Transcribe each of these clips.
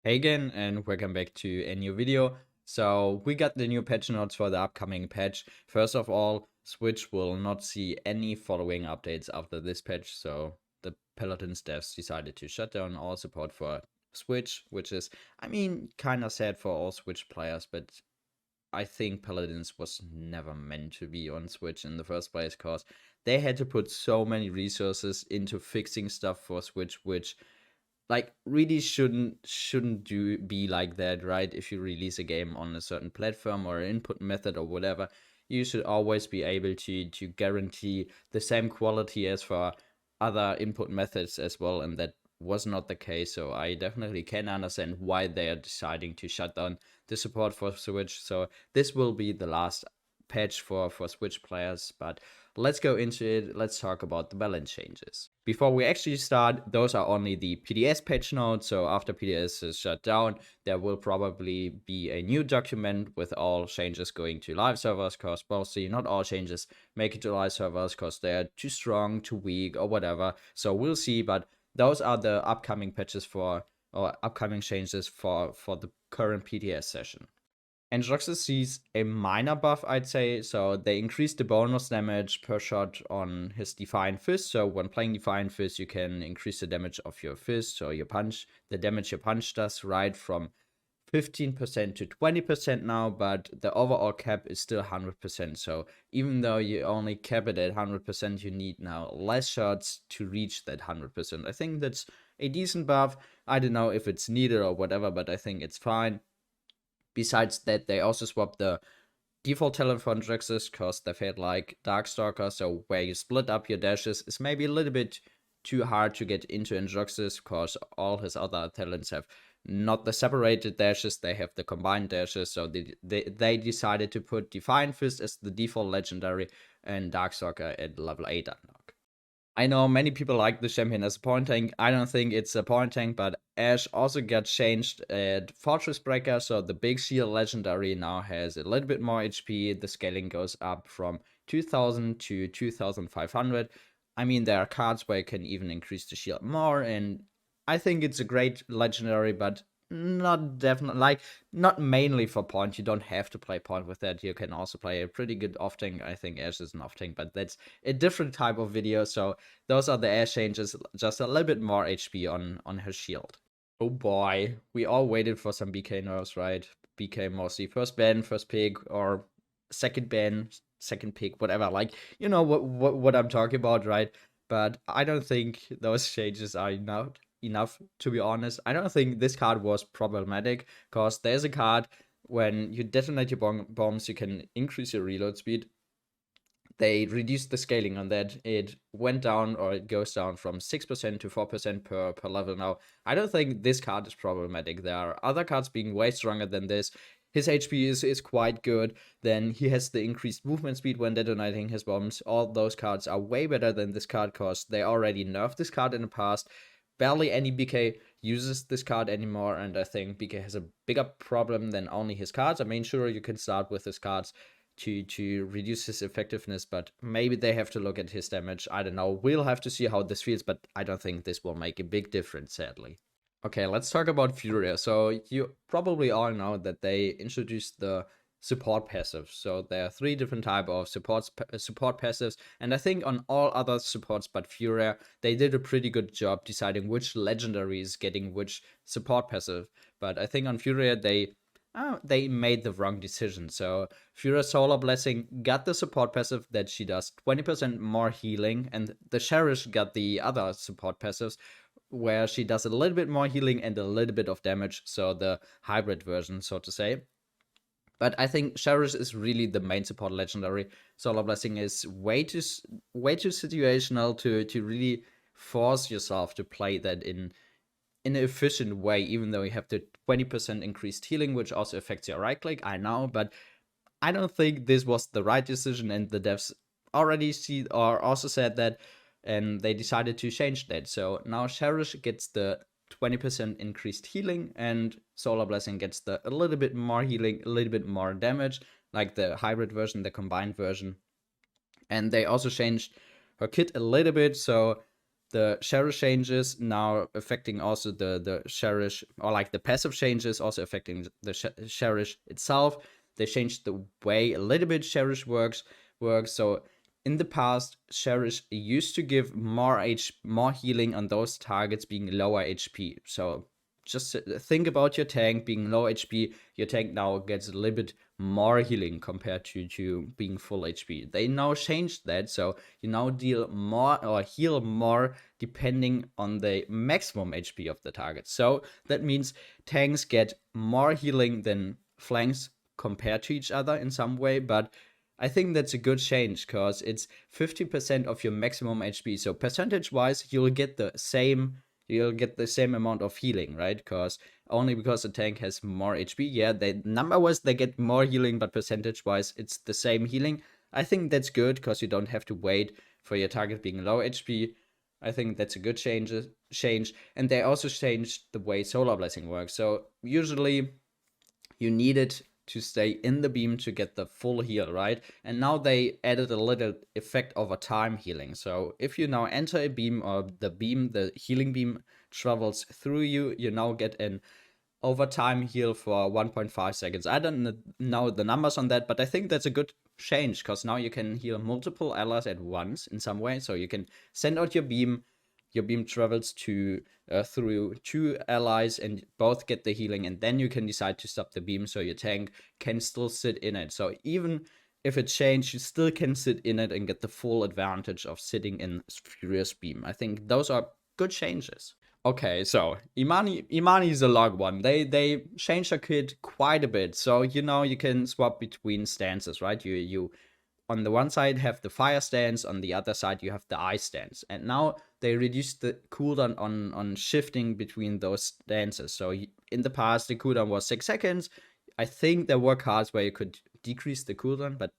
Hey again, and welcome back to a new video. So we got the new patch notes for the upcoming patch. First of all, Switch will not see any following updates after this patch, so the Paladins devs decided to shut down all support for Switch, which is, kind of sad for all Switch players, but I think Paladins was never meant to be on Switch in the first place, because they had to put so many resources into fixing stuff for Switch, which really shouldn't be like that, right? If you release a game on a certain platform or input method or whatever, you should always be able to guarantee the same quality as for other input methods as well, and that was not the case. So I definitely can understand why they are deciding to shut down the support for Switch. So this will be the last patch for Switch players, but let's go into it. Let's talk about the balance changes. Before we actually start, those are only the PDS patch notes. So after PDS is shut down, there will probably be a new document with all changes going to live servers, because mostly not all changes make it to live servers because they're too strong, too weak, or whatever. So we'll see, but those are the upcoming patches for, or upcoming changes for the current PDS session. Androxus sees a minor buff, I'd say. So they increased the bonus damage per shot on his Defiant Fist. So when playing Defiant Fist, you can increase the damage of your fist or your punch, the damage your punch does, right, from 15% to 20% now, but the overall cap is still 100%. So even though you only cap it at 100%, you need now less shots to reach that 100%. I think that's a decent buff. I don't know if it's needed or whatever, but I think it's fine. Besides that, they also swapped the default talent for Androxus, because they've had like Darkstalker, so where you split up your dashes is maybe a little bit too hard to get into Androxus, because all his other talents have not the separated dashes, they have the combined dashes. So they decided to put Defiant Fist as the default legendary and Darkstalker at level 8 unlock. I know many people like the champion as a point tank. I don't think it's a point tank, but Ash also got changed at Fortress Breaker, so the big shield legendary now has a little bit more HP. The scaling goes up from 2000 to 2500. I mean, there are cards where you can even increase the shield more, and I think it's a great legendary, but not definitely, not mainly for point. You don't have to play point with that. You can also play a pretty good off tank. I think Ash is an off tank, but that's a different type of video. So those are the Ash changes, just a little bit more HP on her shield. Oh boy, we all waited for some BK nerfs, right? BK mostly first ban, first pick, or second ban, second pick, whatever. Like, you know what I'm talking about, right? But I don't think those changes are enough, to be honest. I don't think this card was problematic, because there's a card when you detonate your bombs, you can increase your reload speed. They reduced the scaling on that. It went down, or it goes down from 6% to 4% per level now. I don't think this card is problematic. There are other cards being way stronger than this. His HP is quite good. Then he has the increased movement speed when detonating his bombs. All those cards are way better than this card, because they already nerfed this card in the past. Barely any BK uses this card anymore, and I think BK has a bigger problem than only his cards. I mean, sure, you can start with his cards to reduce his effectiveness, but maybe they have to look at his damage. I don't know. We'll have to see how this feels, but I don't think this will make a big difference, sadly. Okay, let's talk about Furia. So you probably all know that they introduced the support passive. So there are 3 different type of support passives, and I think on all other supports but Furia, they did a pretty good job deciding which legendary is getting which support passive. But I think on Furia they made the wrong decision. So Furia Solar Blessing got the support passive that she does 20% more healing, and the Cherish got the other support passives where she does a little bit more healing and a little bit of damage, so the hybrid version, so to say. But I think Cherish is really the main support legendary. Solar Blessing is way too situational to really force yourself to play that in an efficient way, even though you have the 20% increased healing, which also affects your right click, I know, but I don't think this was the right decision, and the devs already also said that, and they decided to change that. So now Cherish gets the 20% increased healing, and Solar Blessing gets a little bit more healing, a little bit more damage, like the hybrid version, the combined version. And they also changed her kit a little bit, so the cherish changes now affecting also the cherish, or like the passive changes also affecting the cherish itself. They changed the way a little bit cherish works. So in the past, cherish used to give more healing on those targets being lower HP. So just think about your tank being low HP. Your tank now gets a little bit more healing compared to being full HP. They now changed that, so you now deal more or heal more depending on the maximum HP of the target. So that means tanks get more healing than flanks compared to each other in some way, but I think that's a good change because it's 50% of your maximum HP. So percentage-wise, you'll get the same amount of healing, right? Because the tank has more HP. Yeah, number-wise they get more healing, but percentage-wise it's the same healing. I think that's good because you don't have to wait for your target being low HP. I think that's a good change. And they also changed the way Solar Blessing works. So usually you needed to stay in the beam to get the full heal, right? And now they added a little effect over time healing. So if you now enter a beam, or the healing beam travels through you, you now get an over time heal for 1.5 seconds. I don't know the numbers on that, but I think that's a good change because now you can heal multiple allies at once in some way. So you can send out your beam travels through 2 allies and both get the healing, and then you can decide to stop the beam so your tank can still sit in it. So even if it changed, you still can sit in it and get the full advantage of sitting in Furious Beam. I think those are good changes. Okay, so Imani is a log one. They changed their kit quite a bit. So you can swap between stances, right? You on the one side have the fire stance, on the other side you have the ice stance. And now they reduced the cooldown on shifting between those stances. So in the past, the cooldown was 6 seconds. I think there were cards where you could decrease the cooldown, but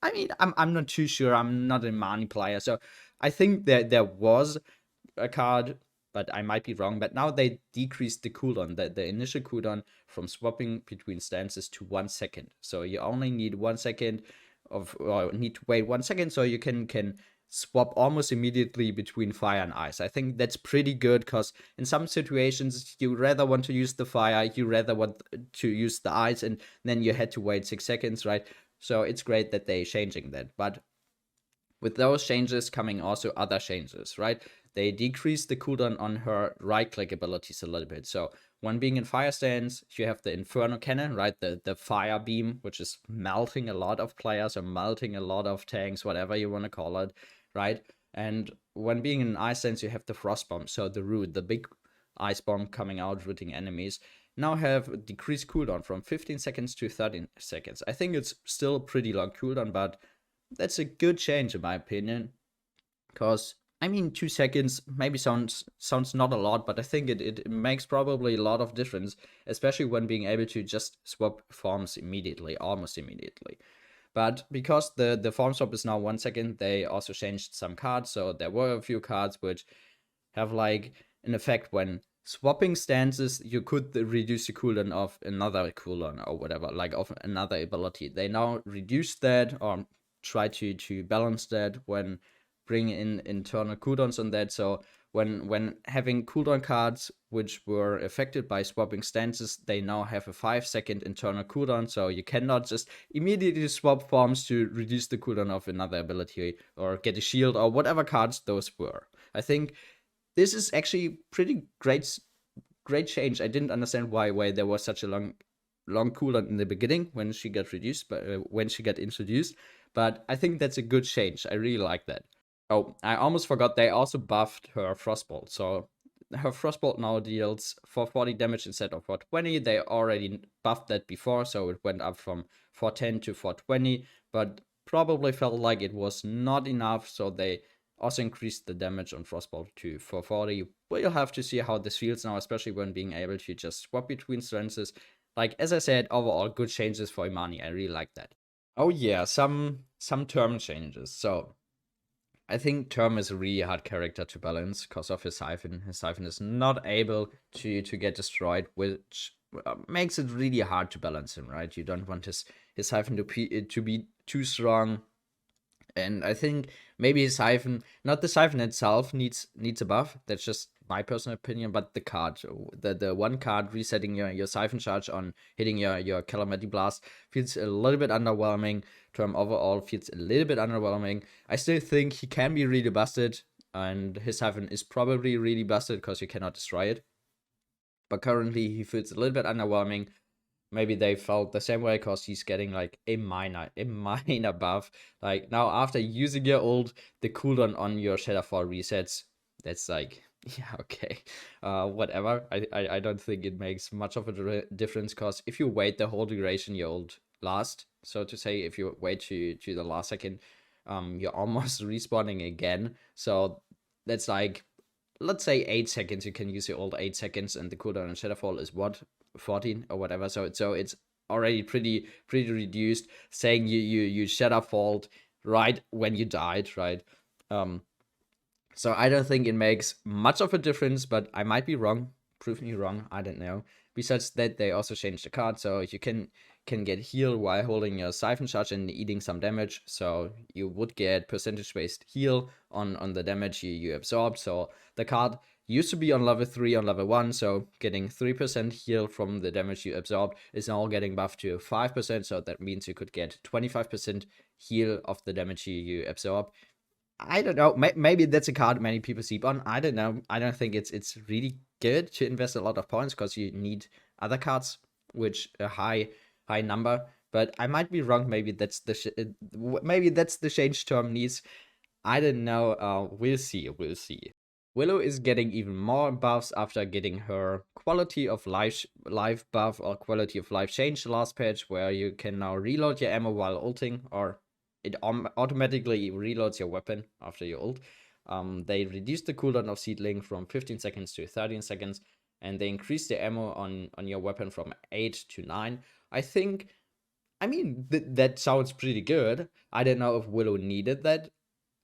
I mean, I'm not too sure. I'm not a Mani player, so I think that there was a card, but I might be wrong. But now they decreased the cooldown, the initial cooldown from swapping between stances to 1 second. So you only need 1 second or need to wait 1 second, so you can swap almost immediately between fire and ice. I think that's pretty good because in some situations you rather want to use the fire, you rather want to use the ice, and then you had to wait 6 seconds, right? So it's great that they're changing that. But with those changes coming also other changes, right? They decreased the cooldown on her right click abilities a little bit. So when being in fire stance, you have the Inferno Cannon, right? The fire beam, which is melting a lot of players or melting a lot of tanks, whatever you want to call it, right? And when being in ice stance, you have the Frost Bomb. So the root, the big ice bomb coming out, rooting enemies, now have decreased cooldown from 15 seconds to 13 seconds. I think it's still a pretty long cooldown, but that's a good change in my opinion. Because I mean, 2 seconds maybe sounds not a lot, but I think it makes probably a lot of difference, especially when being able to just swap forms immediately, almost immediately. But because the form swap is now 1 second, they also changed some cards. So there were a few cards which have like an effect when swapping stances, you could reduce the cooldown of another cooldown or whatever, like of another ability. They now reduce that or try to balance that when bring in internal cooldowns on that. So when having cooldown cards which were affected by swapping stances, they now have a 5 second internal cooldown. So you cannot just immediately swap forms to reduce the cooldown of another ability or get a shield or whatever cards those were. I think this is actually pretty great change. I didn't understand why there was such a long cooldown in the beginning when she got reduced, but when she got introduced. But I think that's a good change. I really like that. Oh, I almost forgot, they also buffed her Frostbolt. So her Frostbolt now deals 440 damage instead of 420. They already buffed that before, so it went up from 410 to 420, but probably felt like it was not enough, so they also increased the damage on Frostbolt to 440. We'll have to see how this feels now, especially when being able to just swap between stances. Like, as I said, overall good changes for Imani. I really like that. Oh yeah, some term changes. So I think Term is a really hard character to balance because of his Siphon. His Siphon is not able to get destroyed, which makes it really hard to balance him, right? You don't want his Siphon to be too strong And I think maybe his Siphon, not the Siphon itself needs a buff. That's just my personal opinion, but the card, the one card resetting your Siphon charge on hitting your Calamity Blast feels a little bit underwhelming. Term overall feels a little bit underwhelming. I still think he can be really busted, and his Siphon is probably really busted because you cannot destroy it. But currently he feels a little bit underwhelming. Maybe they felt the same way because he's getting like a minor buff. Like now after using your ult, the cooldown on your Shadowfall resets. That's like, yeah, okay, whatever. I don't think it makes much of a difference because if you wait the whole duration your ult lasts, so to say, if you wait to the last second, you're almost respawning again. So that's like, let's say 8 seconds. You can use your ult 8 seconds, and the cooldown on Shadowfall is what, 14 or whatever. So it's already pretty reduced. Saying you Shadowfall right when you died, right? So I don't think it makes much of a difference, but I might be wrong. Prove me wrong. I don't know. Besides that, they also changed the card, so you can get heal while holding your Siphon charge and eating some damage. So you would get percentage-based heal on the damage you absorb. So the card used to be on level 3, on level 1, so getting 3% heal from the damage you absorb is now getting buffed to 5%, so that means you could get 25% heal of the damage you absorb. I don't know. Maybe that's a card many people sleep on. I don't know. I don't think it's really good to invest a lot of points because you need other cards, which a high number. But I might be wrong. Maybe that's the change term needs. I don't know. We'll see. We'll see. Willow is getting even more buffs after getting her quality of life buff or quality of life change last patch, where you can now reload your ammo while ulting, or it automatically reloads your weapon after you ult. They reduced the cooldown of Seedling from 15 seconds to 13 seconds, and they increased the ammo on your weapon from 8 to 9. I mean, that sounds pretty good. I don't know if Willow needed that.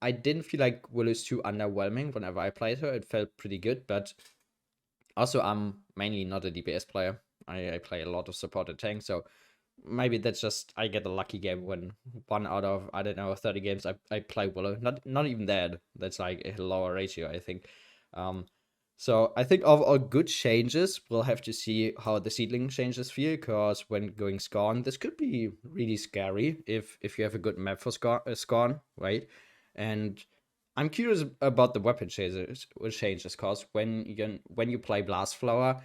I didn't feel like Willow's too underwhelming whenever I played her. It felt pretty good, but also I'm mainly not a DPS player. I play a lot of supported tank, so maybe that's just I get a lucky game when 1 out of, I don't know, 30 games I play Willow. Not even that. That's like a lower ratio, I think. So I think overall good changes. We'll have to see how the Seedling changes feel, because when going Scorn, this could be really scary if you have a good map for Scorn, right? And I'm curious about the weapon changes, because when you play Blast Flower,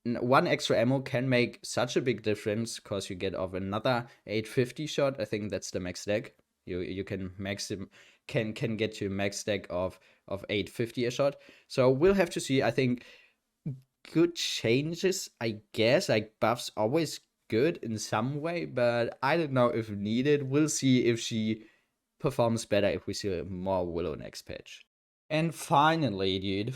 1 extra ammo can make such a big difference, because you get off another 850 shot. I think that's the max deck. You can get to max deck of 850 a shot. So we'll have to see. I think good changes, I guess. Like, buffs always good in some way, but I don't know if needed. We'll see if she performs better if we see more Willow next patch. And finally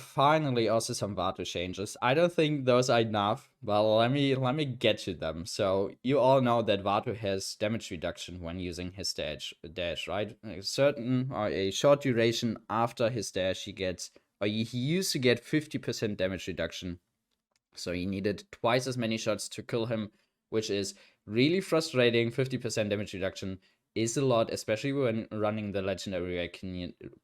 also some Vato changes. I don't think those are enough, but let me get to them. So you all know that Vato has damage reduction when using his dash, right? A short duration after his dash, he used to get 50% damage reduction. So he needed twice as many shots to kill him, which is really frustrating. 50% damage reduction is a lot, especially when running the legendary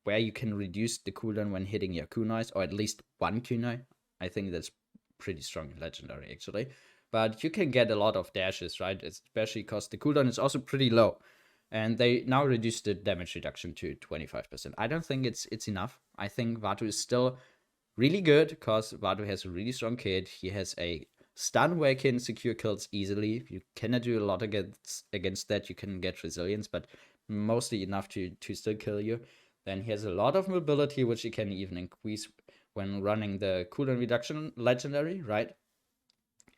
where you can reduce the cooldown when hitting your kunais, or at least 1 kunai. I think that's pretty strong in legendary, actually. But you can get a lot of dashes, right? Especially because the cooldown is also pretty low. And they now reduced the damage reduction to 25%. I don't think it's enough. I think Vato is still really good, because Vato has a really strong kit. He has a stun where he can secure kills easily. You cannot do a lot against that. You can get resilience, but mostly enough to still kill you. Then he has a lot of mobility, which he can even increase when running the cooldown reduction legendary, right?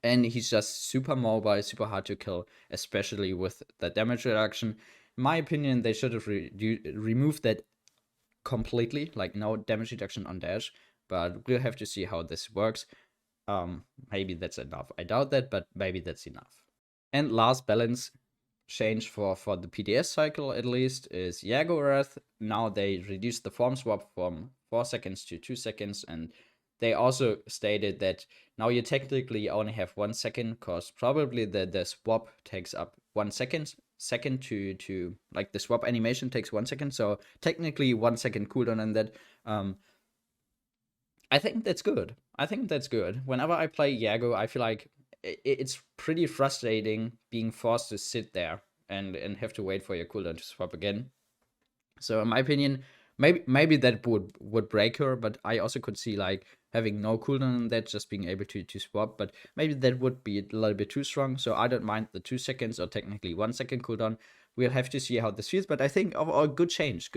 And he's just super mobile, super hard to kill, especially with the damage reduction. In my opinion, they should have removed that completely, like no damage reduction on dash, but we'll have to see how this works. Maybe that's enough. I doubt that, but maybe that's enough. And last balance change for the PDS cycle, at least, is Yago Earth. Now they reduced the form swap from 4 seconds to 2 seconds, and they also stated that now you technically only have 1 second, because probably the swap takes up 1 second. second to like the swap animation takes 1 second, so technically 1 second cooldown on that. I think that's good. I think that's good. Whenever I play Yago, I feel like it's pretty frustrating being forced to sit there and have to wait for your cooldown to swap again. So in my opinion, maybe that would break her, but I also could see like having no cooldown on that, just being able to swap, but maybe that would be a little bit too strong, so I don't mind the 2 seconds or technically 1 second cooldown. We'll have to see how this feels, but I think overall good change.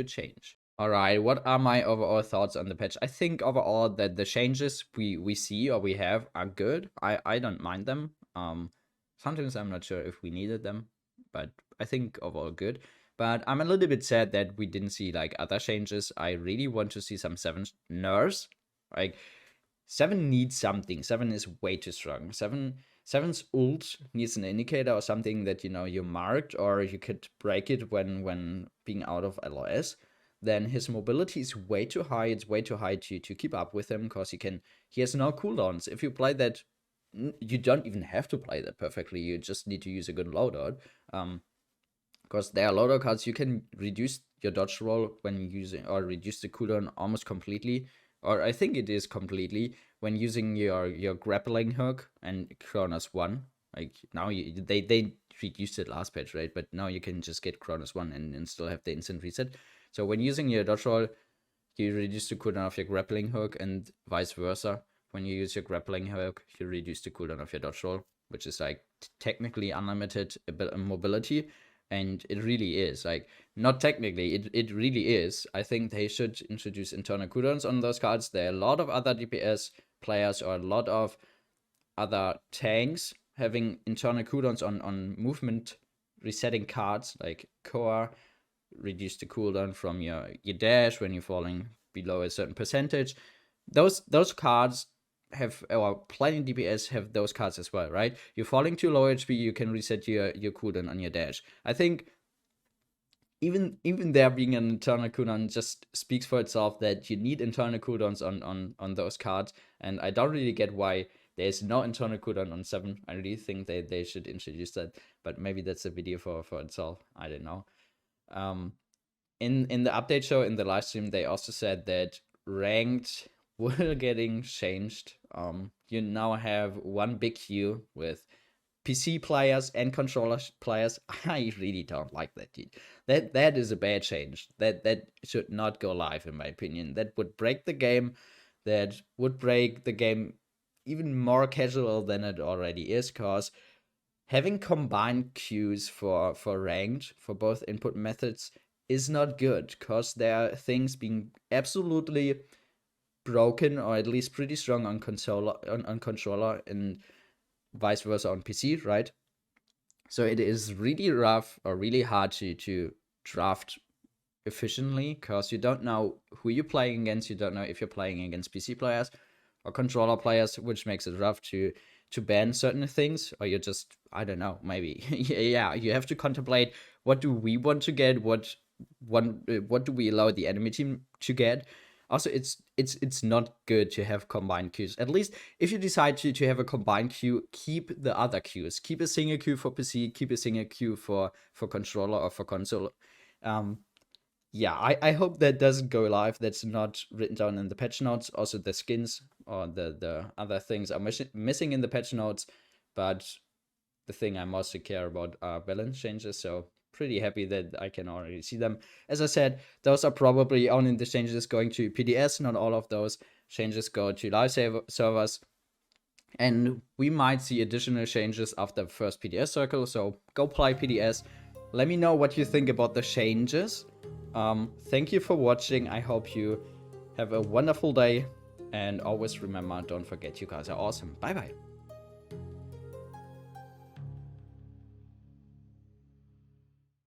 Alright, what are my overall thoughts on the patch? I think overall that the changes we see or we have are good. I don't mind them. Sometimes I'm not sure if we needed them, but I think overall good. But I'm a little bit sad that we didn't see like other changes. I really want to see some 7 nerfs. Like 7 needs something. 7 is way too strong. 7's ult needs an indicator or something that you marked, or you could break it when being out of LOS. Then his mobility is way too high. It's way too high to keep up with him, because he has no cooldowns. If you play that, you don't even have to play that perfectly. You just need to use a good loadout. Because there are loadout cards you can reduce your dodge roll when using, or reduce the cooldown almost completely, or I think it is completely, when using your grappling hook and Kronos 1. Like now they reduced it last patch, right? But now you can just get Kronos 1 and still have the instant reset. So when using your dodge roll, you reduce the cooldown of your grappling hook, and vice versa. When you use your grappling hook, you reduce the cooldown of your dodge roll, which is like technically unlimited mobility. And it really is, like, not technically, it really is. I think they should introduce internal cooldowns on those cards. There are a lot of other DPS players or a lot of other tanks having internal cooldowns on movement resetting cards, like Core, reduce the cooldown from your dash when you're falling below a certain percentage. Those cards have, or playing DPS have those cards as well, right? You're falling too low HP, you can reset your cooldown on your dash. I think even there being an internal cooldown just speaks for itself that you need internal cooldowns on those cards, and I don't really get why there's no internal cooldown on 7. I really think they should introduce that, but maybe that's a video for itself. I don't know. In the update show, in the live stream, they also said that ranked were getting changed. You now have one big queue with PC players and controller players. I really don't like that, dude. That is a bad change. That should not go live, in my opinion. That would break the game. That would break the game even more casual than it already is, because having combined queues for ranked, for both input methods, is not good, because there are things being absolutely broken, or at least pretty strong on controller, and vice versa on PC, right? So it is really rough or really hard to draft efficiently, because you don't know who you're playing against. You don't know if you're playing against PC players or controller players, which makes it rough to ban certain things, or you're just, I don't know, maybe yeah, you have to contemplate, what do we want to get, what do we allow the enemy team to get. Also, it's not good to have combined queues. At least if you decide to have a combined queue, keep the other queues. Keep a single queue for PC, keep a single queue for controller or for console. Yeah, I hope that doesn't go live. That's not written down in the patch notes. Also, the skins or the other things are missing in the patch notes. But the thing I mostly care about are balance changes. So pretty happy that I can already see them. As I said, those are probably only the changes going to PDS. Not all of those changes go to live servers. And we might see additional changes after the first PDS circle. So go play PDS. Let me know what you think about the changes. Thank you for watching. I hope you have a wonderful day. And always remember, don't forget, you guys are awesome. Bye bye.